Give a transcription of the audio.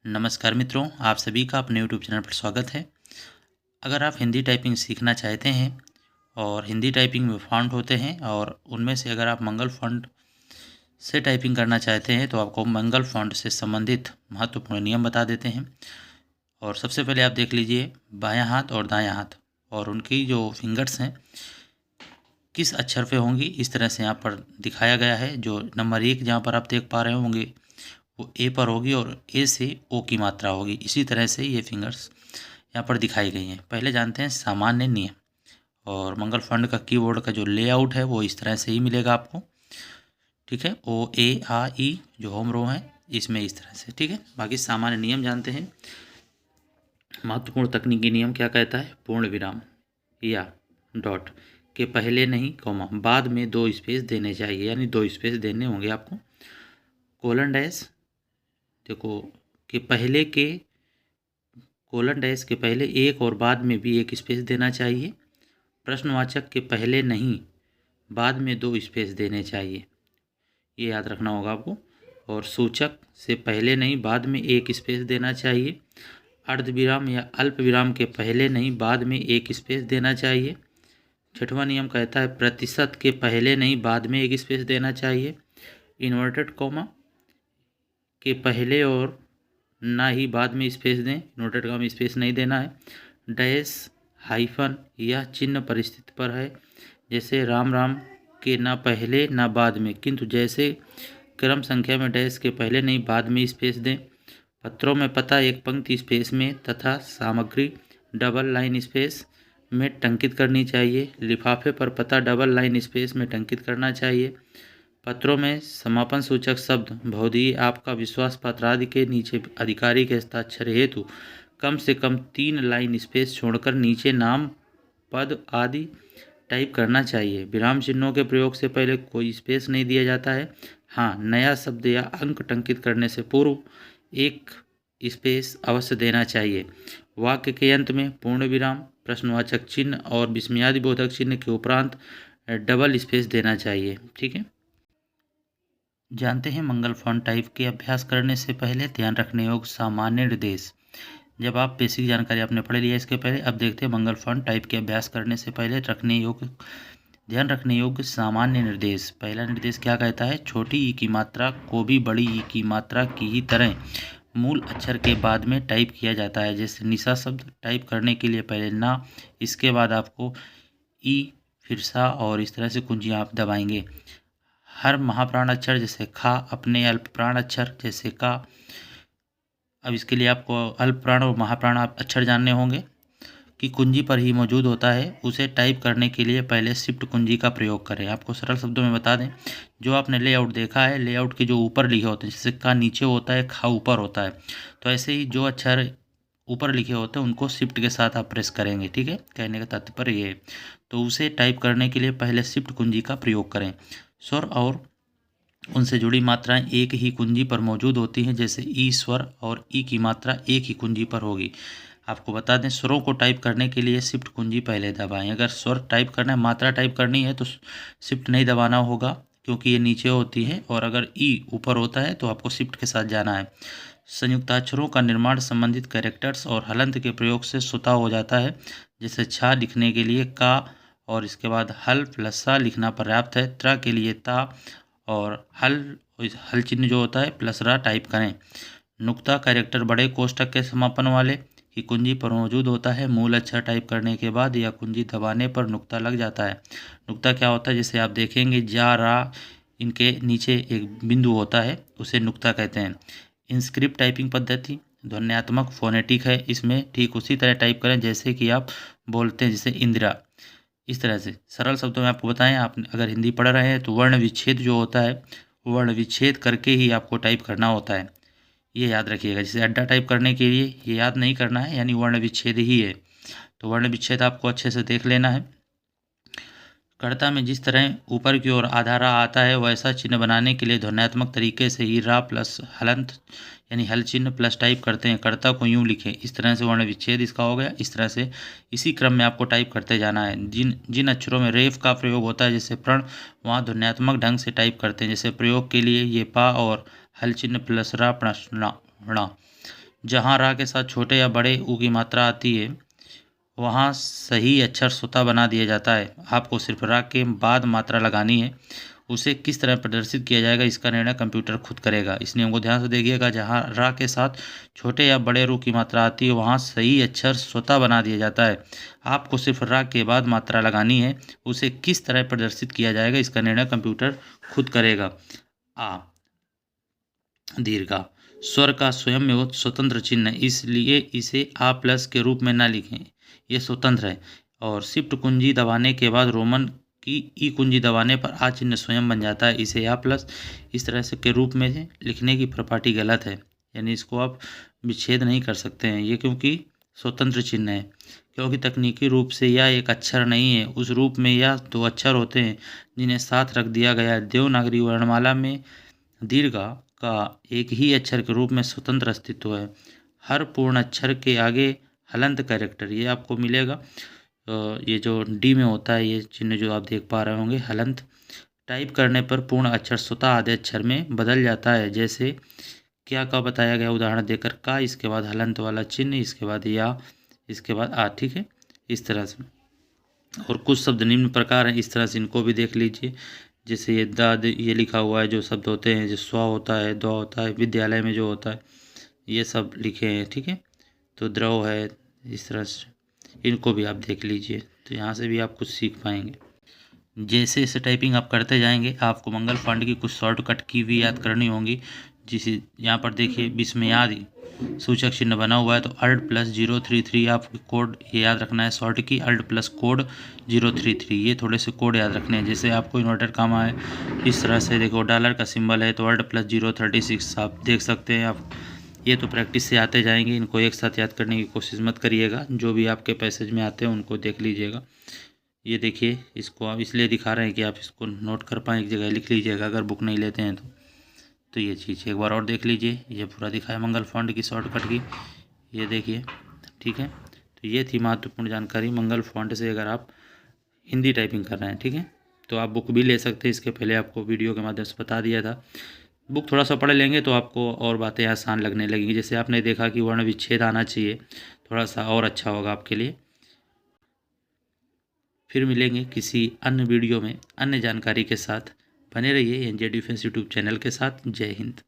नमस्कार मित्रों, आप सभी का अपने यूट्यूब चैनल पर स्वागत है। अगर आप हिंदी टाइपिंग सीखना चाहते हैं और हिंदी टाइपिंग में फ़ॉन्ट होते हैं और उनमें से अगर आप मंगल फ़ॉन्ट से टाइपिंग करना चाहते हैं तो आपको मंगल फ़ॉन्ट से संबंधित महत्वपूर्ण नियम बता देते हैं। और सबसे पहले आप देख लीजिए बायां हाथ और दायां हाथ और उनकी जो फिंगर्स हैं किस अक्षर पे होंगी, इस तरह से यहाँ पर दिखाया गया है। जो नंबर 1 जहाँ पर आप देख पा रहे होंगे वो ए पर होगी और ए से ओ की मात्रा होगी। इसी तरह से ये फिंगर्स यहाँ पर दिखाई गई हैं। पहले जानते हैं सामान्य नियम। और मंगल फंड का कीबोर्ड का जो लेआउट है वो इस तरह से ही मिलेगा आपको, ठीक है। ओ ए आ ई जो होम रो है इसमें इस तरह से, ठीक है। बाकी सामान्य नियम जानते हैं। महत्वपूर्ण तकनीकी नियम क्या कहता है? पूर्ण विराम या डॉट के पहले नहीं कॉमा बाद में 2 स्पेस देने चाहिए, यानी 2 स्पेस देने होंगे आपको। कोलन डैश देखो कि पहले के कोलन डैश के पहले एक और बाद में भी 1 स्पेस देना चाहिए। प्रश्नवाचक के पहले नहीं बाद में 2 स्पेस देने चाहिए, ये याद रखना होगा आपको। और सूचक से पहले नहीं बाद में 1 स्पेस देना चाहिए। अर्धविराम या अल्प विराम के पहले नहीं बाद में 1 स्पेस देना चाहिए। छठवां नियम कहता है प्रतिशत के पहले नहीं बाद में 1 स्पेस देना चाहिए। इन्वर्टेड कॉमा के पहले और ना ही बाद में स्पेस दें, इन्वर्टेड कॉमा में स्पेस नहीं देना है। डैश हाइफन यह चिन्ह परिस्थिति पर है, जैसे राम राम के ना पहले ना बाद में, किंतु जैसे क्रम संख्या में डैश के पहले नहीं बाद में स्पेस दें। पत्रों में पता एक पंक्ति स्पेस में तथा सामग्री डबल लाइन स्पेस में टंकित करनी चाहिए। लिफाफे पर पता डबल लाइन स्पेस में टंकित करना चाहिए। पत्रों में समापन सूचक शब्द भौतिकी आपका विश्वास पत्र आदि के नीचे अधिकारी के हस्ताक्षर हेतु कम से कम 3 लाइन स्पेस छोड़कर नीचे नाम पद आदि टाइप करना चाहिए। विराम चिन्हों के प्रयोग से पहले कोई स्पेस नहीं दिया जाता है। हाँ, नया शब्द या अंक टंकित करने से पूर्व 1 स्पेस अवश्य देना चाहिए। वाक्य के अंत में पूर्ण विराम, प्रश्नवाचक चिन्ह और विस्मयादिबोधक चिन्ह के उपरांत डबल स्पेस देना चाहिए, ठीक है। जानते हैं मंगल फॉन्ट टाइप के अभ्यास करने से पहले ध्यान रखने योग्य सामान्य निर्देश। जब आप बेसिक जानकारी आपने पढ़ लिया इसके पहले, अब देखते हैं मंगल फॉन्ट टाइप के अभ्यास करने से पहले ध्यान रखने योग्य सामान्य निर्देश। पहला निर्देश क्या कहता है? छोटी ई की मात्रा को भी बड़ी ई की मात्रा की ही तरह मूल अक्षर के बाद में टाइप किया जाता है। जैसे निशा शब्द टाइप करने के लिए पहले ना, इसके बाद आपको ई, फिर सा और इस तरह से कुंजियाँ आप दबाएंगे। हर महाप्राण अक्षर जैसे खा, अपने अल्प प्राण अक्षर जैसे का। अब इसके लिए आपको अल्प प्राण और महाप्राण अक्षर जानने होंगे कि कुंजी पर ही मौजूद होता है। उसे टाइप करने के लिए पहले शिफ्ट कुंजी का प्रयोग करें। आपको सरल शब्दों में बता दें, जो आपने लेआउट देखा है, लेआउट के जो ऊपर लिखे होते हैं, जैसे का नीचे होता है, खा ऊपर होता है, तो ऐसे ही जो अक्षर ऊपर लिखे होते हैं उनको शिफ्ट के साथ आप प्रेस करेंगे, ठीक है। कहने का तात्पर्य ये है। तो उसे टाइप करने के लिए पहले शिफ्ट कुंजी का प्रयोग करें। स्वर और उनसे जुड़ी मात्राएं एक ही कुंजी पर मौजूद होती हैं, जैसे ई स्वर और ई की मात्रा एक ही कुंजी पर होगी। आपको बता दें, स्वरों को टाइप करने के लिए शिफ्ट कुंजी पहले दबाएं। अगर स्वर टाइप करना है, मात्रा टाइप करनी है तो शिफ्ट नहीं दबाना होगा, क्योंकि ये नीचे होती है। और अगर ई ऊपर होता है तो आपको शिफ्ट के साथ जाना है। संयुक्ताक्षरों का निर्माण संबंधित कैरेक्टर्स और हलंत के प्रयोग से स्वतः हो जाता है। जैसे छा लिखने के लिए का और इसके बाद हल प्लस सा लिखना पर्याप्त है। त्र के लिए ता और हल चिन्ह जो होता है प्लस रा टाइप करें। नुक्ता कैरेक्टर बड़े कोष्ठक के समापन वाले की कुंजी पर मौजूद होता है। मूल अक्षर टाइप करने के बाद या कुंजी दबाने पर नुक्ता लग जाता है। नुक्ता क्या होता है? जैसे आप देखेंगे जा रा, इनके नीचे एक बिंदु होता है, उसे नुक्ता कहते हैं। इंस्क्रिप्ट टाइपिंग पद्धति ध्वन्यात्मक फोनेटिक है। इसमें ठीक उसी तरह टाइप करें जैसे कि आप बोलते हैं, जैसे इंदिरा, इस तरह से। सरल शब्दों में आपको बताएं, आप अगर हिंदी पढ़ रहे हैं तो वर्ण विच्छेद जो होता है, वर्ण विच्छेद करके ही आपको टाइप करना होता है, ये याद रखिएगा। जैसे अड्डा टाइप करने के लिए ये याद नहीं करना है, यानी वर्ण विच्छेद ही है, तो वर्ण विच्छेद आपको अच्छे से देख लेना है। कर्ता में जिस तरह ऊपर की ओर आधा रा आता है, वैसा चिन्ह बनाने के लिए ध्वन्यात्मक तरीके से ही रा प्लस हलंत यानी हल चिन्ह प्लस टाइप करते हैं। कर्ता को यूं लिखें, इस तरह से वर्ण विच्छेद इसका हो गया। इस तरह से इसी क्रम में आपको टाइप करते जाना है। जिन अक्षरों में रेफ का प्रयोग होता है, जैसे प्रण, वहाँ ध्वन्यात्मक ढंग से टाइप करते हैं। जैसे प्रयोग के लिए ये पा और हल चिन्ह प्लस रा प्रश्न। जहाँ रा के साथ छोटे या बड़े ऊ की मात्रा आती है वहाँ सही अक्षर स्वतः बना दिया जाता है। आपको सिर्फ रा के बाद मात्रा लगानी है। उसे किस तरह प्रदर्शित किया जाएगा इसका निर्णय कंप्यूटर खुद करेगा। इस नियम को ध्यान से देखिएगा। जहाँ रा के साथ छोटे या बड़े रू की मात्रा आती है वहाँ सही अक्षर स्वतः बना दिया जाता है। आपको सिर्फ रा के बाद मात्रा लगानी है। उसे किस तरह प्रदर्शित किया जाएगा इसका निर्णय कंप्यूटर खुद करेगा। आ दीर्घा स्वर का स्वयं में स्वतंत्र चिन्ह है, इसलिए इसे आ प्लस के रूप में ना लिखें, ये स्वतंत्र है। और शिफ्ट कुंजी दबाने के बाद रोमन की ई कुंजी दबाने पर आ चिन्ह स्वयं बन जाता है, इसे आ प्लस इस तरह से के रूप में लिखने की प्रॉपर्टी गलत है, यानी इसको आप विच्छेद नहीं कर सकते हैं ये, क्योंकि स्वतंत्र चिन्ह है। क्योंकि तकनीकी रूप से यह एक अक्षर नहीं है, उस रूप में यह दो अक्षर होते हैं जिन्हें साथ रख दिया गया है। देवनागरी वर्णमाला में दीर्घा का एक ही अक्षर के रूप में स्वतंत्र अस्तित्व है। हर पूर्ण अक्षर के आगे हलंत कैरेक्टर ये आपको मिलेगा। ये जो डी में होता है ये चिन्ह जो आप देख पा रहे होंगे हलंत, टाइप करने पर पूर्ण अक्षर स्वतः आधे अक्षर में बदल जाता है। जैसे क्या का बताया गया उदाहरण देकर, का इसके बाद हलंत वाला चिन्ह, इसके बाद या, इसके बाद आ, ठीक है, इस तरह से। और कुछ शब्द निम्न प्रकार हैं, इस तरह से इनको भी देख लीजिए। जैसे ये दाद ये लिखा हुआ है, जो शब्द होते हैं, जो स्व होता है, द होता है, विद्यालय में जो होता है, ये सब लिखे हैं, ठीक है। तो द्रव है, इस तरह से इनको भी आप देख लीजिए, तो यहाँ से भी आप कुछ सीख पाएंगे। जैसे जैसे टाइपिंग आप करते जाएंगे आपको मंगल फॉन्ट की कुछ शॉर्टकट की भी याद करनी होंगी। जिसे यहाँ पर देखिए विस्मयादि सूचक चिन्ह बना हुआ है, तो अल्ट प्लस 033 आप कोड ये याद रखना है। शॉर्ट की अल्ट प्लस कोड 033, ये थोड़े से कोड याद रखने हैं। जैसे आपको इन्वर्टर काम आए इस तरह से, देखो डॉलर का सिंबल है तो अल्ट प्लस 036 आप देख सकते हैं आप। ये तो प्रैक्टिस से आते जाएंगे, इनको एक साथ याद करने की कोशिश मत करिएगा। जो भी आपके पैसेज में आते हैं उनको देख लीजिएगा। ये देखिए, इसको आप इसलिए दिखा रहे हैं कि आप इसको नोट कर पाएँ, एक जगह लिख लीजिएगा अगर बुक नहीं लेते हैं तो ये चीज़ एक बार और देख लीजिए। ये पूरा दिखा है मंगल फॉन्ट की शॉर्टकट की, ये देखिए, ठीक है। तो ये थी महत्वपूर्ण जानकारी मंगल फॉन्ट से अगर आप हिंदी टाइपिंग कर रहे हैं, ठीक है। तो आप बुक भी ले सकते हैं, इसके पहले आपको वीडियो के माध्यम से बता दिया था। बुक थोड़ा सा पढ़ लेंगे तो आपको और बातें आसान लगने लगेंगी। जैसे आपने देखा कि वर्ण विच्छेद आना चाहिए, थोड़ा सा और अच्छा होगा आपके लिए। फिर मिलेंगे किसी अन्य वीडियो में अन्य जानकारी के साथ। बने रहिए एनजे डिफेंस यूट्यूब चैनल के साथ। जय हिंद।